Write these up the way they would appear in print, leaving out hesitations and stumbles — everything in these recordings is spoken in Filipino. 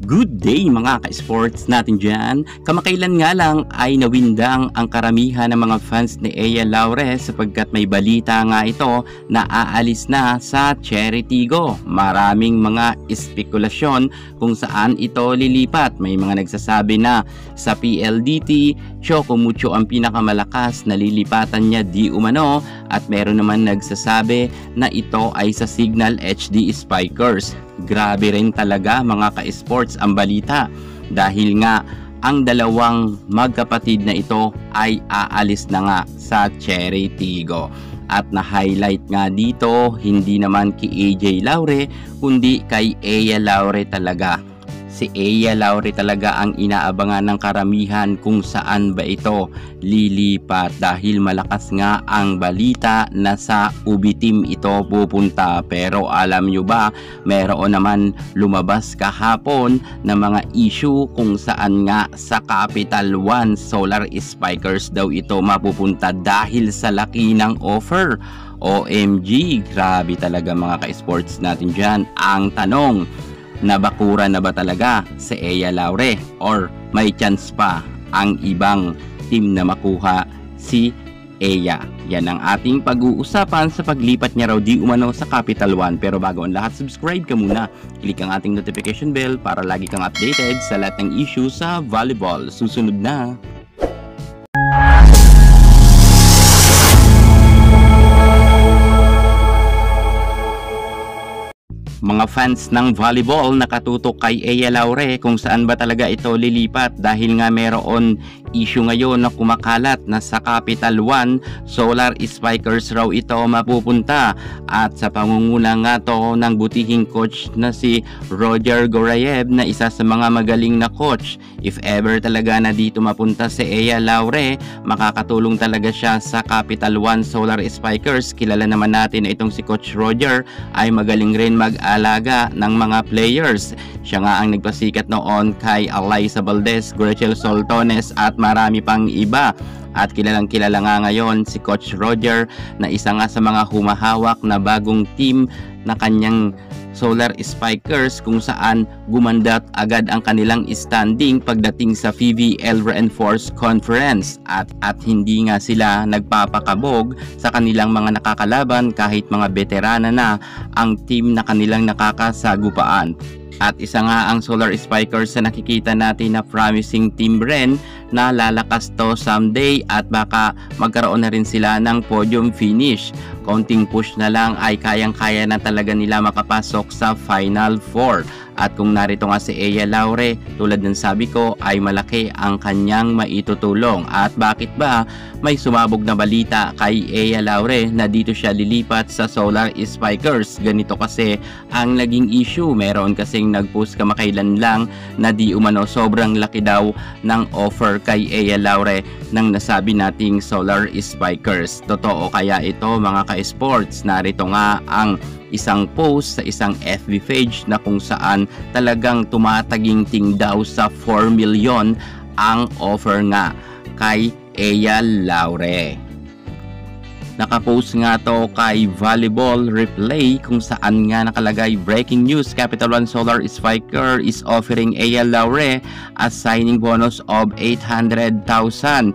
Good day mga ka-sports natin dyan. Kamakailan nga lang ay nawindang ang karamihan ng mga fans ni Ea Laure sapagkat may balita nga ito na aalis na sa Cherry Tigo. Maraming mga espekulasyon kung saan ito lilipat. May mga nagsasabi na sa PLDT, Choco Mucho ang pinakamalakas na lilipatan niya di umano, at meron naman nagsasabi na ito ay sa Signal HD Spikers. Grabe rin talaga mga ka-sports ang balita dahil nga ang dalawang magkapatid na ito ay aalis na nga sa Cherry Tigo. At na-highlight nga dito, hindi naman kay AJ Laure kundi kay Ea Laure talaga. Si Ea Laure talaga ang inaabangan ng karamihan kung saan ba ito lilipat dahil malakas nga ang balita na sa UB team ito pupunta. Pero alam nyo ba, meron naman lumabas kahapon na mga issue kung saan nga sa Capital One Solar Spikers daw ito mapupunta dahil sa laki ng offer. OMG, grabe talaga mga ka-sports natin dyan. Ang tanong, nabakura na ba talaga si Ea Laure or may chance pa ang ibang team na makuha si Ea? Yan ang ating pag-uusapan sa paglipat niya raw di umano sa Capital One. Pero bago ang lahat, subscribe ka muna. Click ang ating notification bell para lagi kang updated sa lahat ng issue sa volleyball. Susunod na. Mga fans ng volleyball nakatutok kay Ea Laure kung saan ba talaga ito lilipat dahil nga meron issue ngayon na kumakalat na sa Capital One Solar Spikers raw ito mapupunta, at sa pangunguna nga to ng butihing coach na si Roger Gorayev na isa sa mga magaling na coach. If ever talaga na dito mapunta si Ea Laure, makakatulong talaga siya sa Capital One Solar Spikers. Kilala naman natin na itong si Coach Roger ay magaling rin mag-alaga ng mga players. Siya nga ang nagpasikat noon kay Alyssa Valdez, Gretchen Soltones at marami pang iba. At kilalang kilala nga ngayon si Coach Roger na isa nga sa mga humahawak na bagong team na kanyang Solar Spikers kung saan gumandat agad ang kanilang standing pagdating sa PVL Reinforced Conference at hindi nga sila nagpapakabog sa kanilang mga nakakalaban kahit mga veterana na ang team na kanilang nakakasagupaan. At isa nga ang Solar Spikers na nakikita natin na promising team rin na lalakas to someday at baka magkaroon na rin sila ng podium finish. Konting push na lang ay kayang-kaya na talaga nila makapasok sa Final Four. At kung narito nga si Ea Laure, tulad ng sabi ko, ay malaki ang kanyang maitutulong. At bakit ba may sumabog na balita kay Ea Laure na dito siya lilipat sa Solar Spikers? Ganito kasi ang naging issue. Meron kasing nag-post kamakailan lang na di umano sobrang laki daw ng offer kay Ea Laure ng nasabi nating Solar Spikers. Totoo kaya ito mga ka-sports? Narito nga ang isang post sa isang FB page na kung saan talagang tumataginting daw sa 4 million ang offer nga kay Ea Laure. Nakapost nga to kay Volleyball Replay kung saan nga nakalagay, breaking news, Capital One Solar Spiker is offering Ea Laure a signing bonus of 800,000.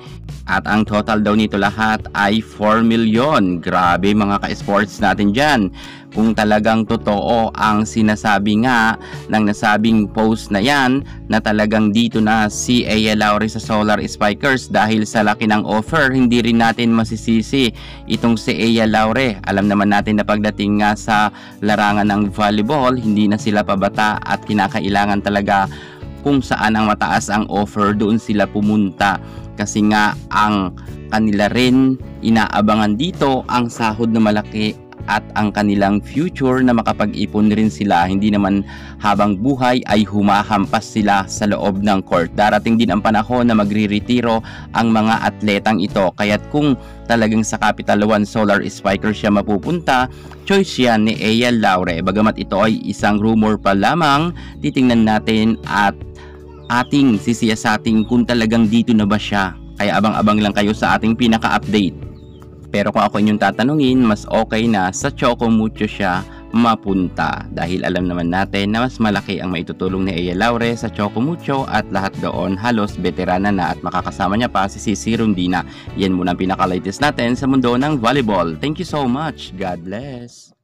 At ang total daw nito lahat ay 4 million. Grabe mga ka-sports natin dyan. Kung talagang totoo ang sinasabi nga ng nasabing post na yan, na talagang dito na si Ea Laure sa Solar Spikers dahil sa laki ng offer, hindi rin natin masisisi itong si Ea Laure. Alam naman natin na pagdating nga sa larangan ng volleyball, hindi na sila pabata at kinakailangan talaga kung saan ang mataas ang offer, doon sila pumunta. Kasi nga ang kanila rin inaabangan dito ang sahod na malaki at ang kanilang future na makapag-ipon rin sila. Hindi naman habang buhay ay humahampas sila sa loob ng court. Darating din ang panahon na magre-retiro ang mga atletang ito. Kaya't kung talagang sa Capital One Solar Spiker siya mapupunta, choice yan ni Ea Laure. Bagamat ito ay isang rumor pa lamang, titingnan natin at ating sisiyasating kung talagang dito na ba siya. Kaya abang-abang lang kayo sa ating pinaka-update. Pero kung ako inyong tatanungin, mas okay na sa Choco Mucho siya mapunta dahil alam naman natin na mas malaki ang maitutulong ni Ea Laure sa Choco Mucho at lahat doon halos veterana na at makakasama niya pa si Cici Rondina. Yan muna ang pinaka-latest natin sa mundo ng volleyball. Thank you so much. God bless.